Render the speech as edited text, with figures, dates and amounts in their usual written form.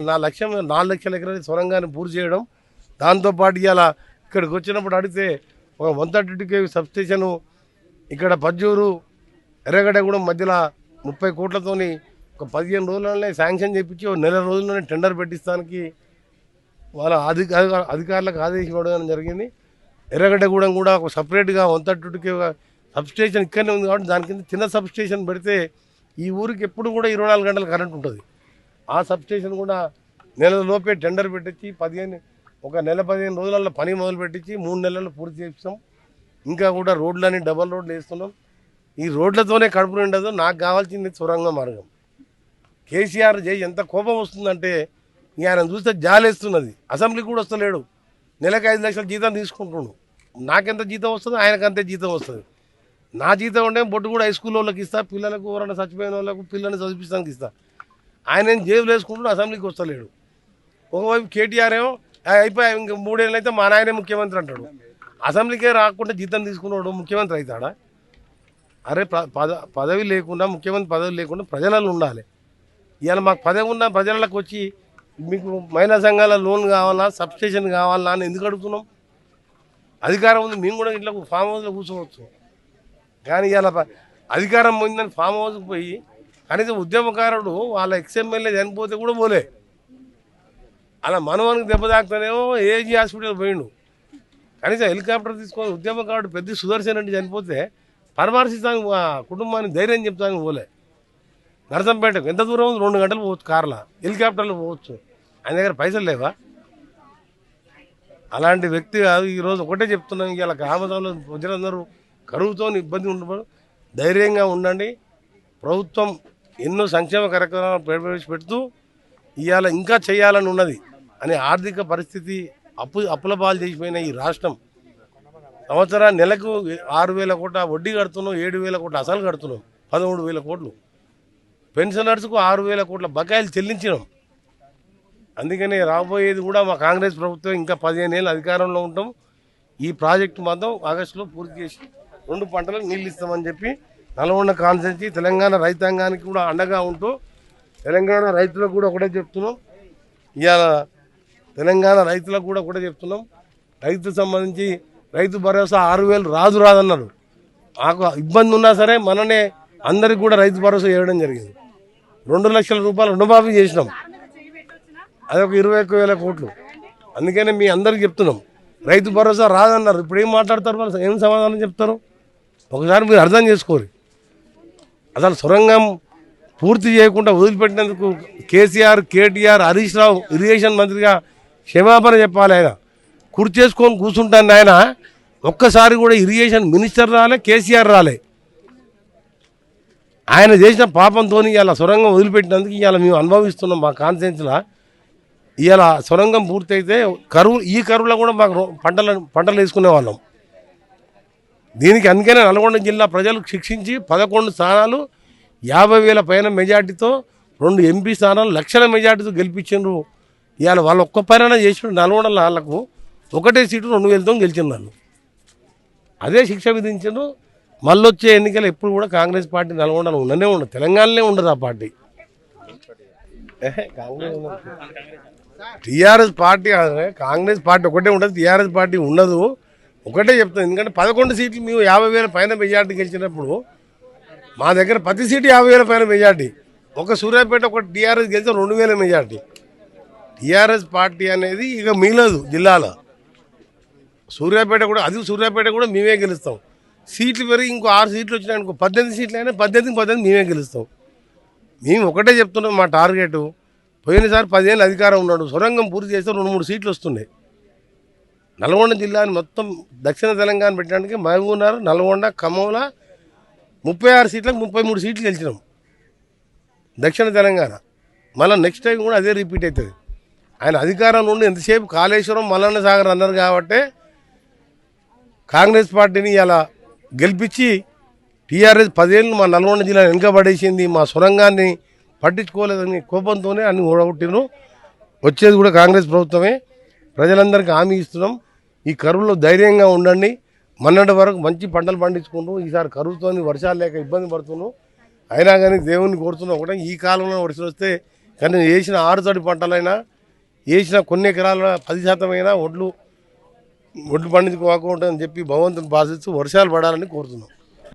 నా లక్ష్యం 4 లక్షల ఎకరాల సొరంగాన్ని పూర్తి చేయడం. దాంతోపాటు ఇవాళ ఇక్కడికి వచ్చినప్పుడు అడిగితే ఒక 132 kV సబ్స్టేషను ఇక్కడ పజ్జూరు ఎర్రగడ్డగూడెం మధ్యలో 30 కోట్లతోని ఒక 15 రోజుల్లోనే శాంక్షన్ చేయించి ఒక నెల రోజుల్లోనే టెండర్ పెట్టిస్తానికి వాళ్ళ అధికారులకు ఆదేశం ఇవ్వడం జరిగింది. ఎర్రగడ్డగూడెం కూడా ఒక సపరేట్గా 132 kV సబ్స్టేషన్ ఇక్కడనే ఉంది కాబట్టి దాని కింద చిన్న సబ్స్టేషన్ పెడితే ఈ ఊరికి ఎప్పుడు కూడా 24 గంటలు కరెంట్ ఉంటుంది. ఆ సబ్స్టేషన్ కూడా నెలలోపే టెండర్ పెట్టించి ఒక నెల 15 రోజులలో పని మొదలు పెట్టించి 3 నెలల్లో పూర్తి చేస్తాం. ఇంకా కూడా రోడ్లని డబల్ రోడ్లు వేస్తున్నాం. ఈ రోడ్లతోనే కడుపు నిండదు. నాకు కావాల్సింది సొరంగ మార్గం. కేసీఆర్ చేసి ఎంత కోపం వస్తుందంటే ఆయన చూస్తే జాలేస్తున్నది. అసెంబ్లీకి కూడా వస్తలేడు. నెలకు 5 లక్షల జీతం తీసుకుంటున్నాడు. నాకెంత జీతం వస్తుంది, ఆయనకు అంతే జీతం వస్తుంది. నా జీతం ఉంటే బొట్టు కూడా హై స్కూల్ వాళ్ళకి ఇస్తా, పిల్లలకు ఎవరైనా చచ్చిపోయిన వాళ్ళకు పిల్లల్ని చదివిస్తానికి ఇస్తా. ఆయన ఏం జేబులు వేసుకుంటున్నాడు, అసెంబ్లీకి వస్తలేడు. ఒకవైపు కేటీఆర్ ఏమో అయిపోయి ఇంక 3 ఏళ్ళు అయితే మా నాయనే ముఖ్యమంత్రి అంటాడు. అసెంబ్లీకే రాకుండా జీతం తీసుకున్నాడు ముఖ్యమంత్రి అవుతాడా? అరే పదవి లేకుండా, ముఖ్యమంత్రి పదవి లేకుండా ప్రజలలో ఉండాలి. ఇవాళ మాకు పదవి ఉన్న ప్రజలకు వచ్చి మీకు మహిళా సంఘాల లోన్ కావాలా, సబ్స్టేషన్ కావాలా అని ఎందుకు అడుగుతున్నాం? అధికారం ఉంది, మేము కూడా ఇట్లా ఫామ్ హౌస్లో కూర్చోవచ్చు. కానీ ఇవాళ అధికారం పోయిందని ఫామ్ హౌస్కి పోయి కనీసం ఉద్యమకారుడు వాళ్ళ ఎక్స్ఎమ్మెల్యే చనిపోతే కూడా పోలే. అలా మనవానికి దెబ్బ తాకుతానేమో ఏజీ హాస్పిటల్ పోయిండు. కనీసం హెలికాప్టర్ తీసుకొని ఉద్యమకారుడు పెద్ద సుదర్శన్ రెడ్డి చనిపోతే పరామర్శిస్తానికి కుటుంబానికి ధైర్యం చెప్తానికి పోలే. నరసంపేటకు ఎంత దూరం 2 గంటలు పోవచ్చు, కార్లో హెలికాప్టర్లో పోవచ్చు. ఆయన దగ్గర పైసలు లేవా? అలాంటి వ్యక్తి కాదు. ఈరోజు ఒకటే చెప్తున్నాం, ఇలా గ్రామసభలో ప్రజలందరూ కరువుతో ఇబ్బంది ఉండడం, ధైర్యంగా ఉండండి. ప్రభుత్వం ఎన్నో సంక్షేమ కార్యక్రమాలు ప్రవేశపెడుతూ ఇవాళ ఇంకా చేయాలని ఉన్నది అనే ఆర్థిక పరిస్థితి అప్పుల పాలు చేసిపోయిన ఈ రాష్ట్రం సంవత్సరాన్ని నెలకు 6,000 కోట్ల వడ్డీ కడుతున్నాం, 7,000 కోట్ల అసలు కడుతున్నాం, 13,000 కోట్లు. పెన్షనర్స్కు 6,000 కోట్ల బకాయిలు చెల్లించినాం. అందుకనే రాబోయేది కూడా మా కాంగ్రెస్ ప్రభుత్వం ఇంకా 15 ఏళ్ళు అధికారంలో ఉంటాం. ఈ ప్రాజెక్టు మాత్రం ఆగస్టులో పూర్తి చేసి 2 పంటలకు నీళ్ళు ఇస్తామని చెప్పి నల్గొండ కాన్స్టిట్యున్సీ తెలంగాణ రైతాంగానికి కూడా అండగా ఉంటూ తెలంగాణ రైతులకు కూడా ఒకటే చెప్తున్నాం. ఇవాళ తెలంగాణ రైతులకు కూడా ఒకటే చెప్తున్నాం. రైతు సంబంధించి రైతు భరోసా 6,000 రాదన్నారు. మాకు ఇబ్బంది ఉన్నా సరే మననే అందరికి కూడా రైతు భరోసా ఇవ్వడం జరిగింది. 2 లక్షల రూపాయలు రుణమాఫీ చేసినాం. అదొక 21,000 కోట్లు. అందుకనే మీ అందరికి చెప్తున్నాం, రైతు భరోసా రాదన్నారు. ఇప్పుడు ఏం మాట్లాడతారు, వాళ్ళు ఏం సమాధానం చెప్తారు? ఒకసారి మీరు అర్థం చేసుకోరు. అసలు సొరంగం పూర్తి చేయకుండా వదిలిపెట్టినందుకు కేసీఆర్, కేటీఆర్, హరీష్ రావు ఇరిగేషన్ మంత్రిగా క్షమాపణ చెప్పాలి. ఆయన చేసుకొని కూర్చుంటాను. ఆయన ఒక్కసారి కూడా ఇరిగేషన్ మినిస్టర్ రాలే, కేసీఆర్ రాలే. ఆయన చేసిన పాపంతో ఇవాళ సొరంగం వదిలిపెట్టినందుకు ఇవాళ మేము అనుభవిస్తున్నాం. మా కాన్స్టిట్యున్సీలో ఇవాళ సొరంగం పూర్తయితే ఈ కరువులో కూడా మాకు పంటలు వేసుకునే వాళ్ళం. దీనికి అందుకనే నల్గొండ జిల్లా ప్రజలు శిక్షించి 11 స్థానాలు 50,000 పైన మెజార్టీతో, 2 ఎంపీ స్థానాలు లక్షల మెజార్టీతో గెలిపించారు. ఇవాళ వాళ్ళు ఒక్క పైన చేసిన నల్గొండలో వాళ్ళకు ఒకటే సీటు 2,000తో గెలిచినారు. అదే శిక్ష విధించారు. మళ్ళీ వచ్చే ఎన్నికలు ఎప్పుడు కూడా కాంగ్రెస్ పార్టీ నల్గొండలో ఉండనే ఉండదు, తెలంగాణలో ఉండదు ఆ party. TRS party Congress party ఒకటే ఉంటుంది, టీఆర్ఎస్ పార్టీ ఉండదు. ఒకటే చెప్తాను, ఎందుకంటే 11 సీట్లు మేము 50,000 పైన మెజార్టీ గెలిచినప్పుడు మా దగ్గర ప్రతి సీటు 50,000 పైన మెజార్టీ. ఒక సూర్యాపేట ఒక టీఆర్ఎస్ గెలిస్తే 2,000 మెజార్టీ. టీఆర్ఎస్ పార్టీ అనేది ఇక మిగలదు జిల్లాలో. సూర్యాపేట కూడా మేమే గెలుస్తాం. సీట్లు పెరిగి ఇంకో 6 సీట్లు వచ్చినాయి అనుకో, 18 సీట్లు అయినా 18 మేమే గెలుస్తాం. మేము ఒకటే చెప్తున్నాం, మా టార్గెట్. పోయినసారి 10 ఏళ్ళు అధికారం ఉన్నాడు, సొరంగం పూర్తి చేస్తే 2-3 సీట్లు వస్తున్నాయి. నల్గొండ జిల్లాని మొత్తం దక్షిణ తెలంగాణ పెట్టడానికి మహబూబ్నగర్, నల్గొండ, ఖమ్మంలో 36 సీట్లకు 33 సీట్లు గెలిచినాం దక్షిణ తెలంగాణ. మళ్ళీ నెక్స్ట్ టైం కూడా అదే రిపీట్ అవుతుంది. ఆయన అధికారంలో ఉండి ఎంతసేపు కాళేశ్వరం, మల్లన్న సాగర్ అన్నారు కాబట్టి కాంగ్రెస్ పార్టీని ఇలా గెలిపించి టీఆర్ఎస్ 10 ఏళ్ళు మా నల్గొండ జిల్లా వెనుకబడేసింది, మా సొరంగాన్ని పట్టించుకోలేదని కోపంతోనే అన్ని ఓడగొట్టినారు. వచ్చేది కూడా కాంగ్రెస్ ప్రభుత్వమే. ప్రజలందరికీ హామీ ఇస్తున్నాం, ఈ కరువులో ధైర్యంగా ఉండండి. మొన్నటి వరకు మంచి పంటలు పండించుకుంటూ ఈసారి కరువుతో వర్షాలు లేక ఇబ్బంది పడుతున్నాం. అయినా కానీ దేవుణ్ణి కోరుతున్నాం ఒకటే, ఈ కాలంలో వర్షాలు వస్తే కానీ వేసిన 6 తడి పంటలైనా వేసిన కొన్ని ఎకరాల 10% అయినా ఒడ్లు పండించుకోకుండా అని చెప్పి భగవంతుని భాషిస్తూ వర్షాలు పడాలని కోరుతున్నాం.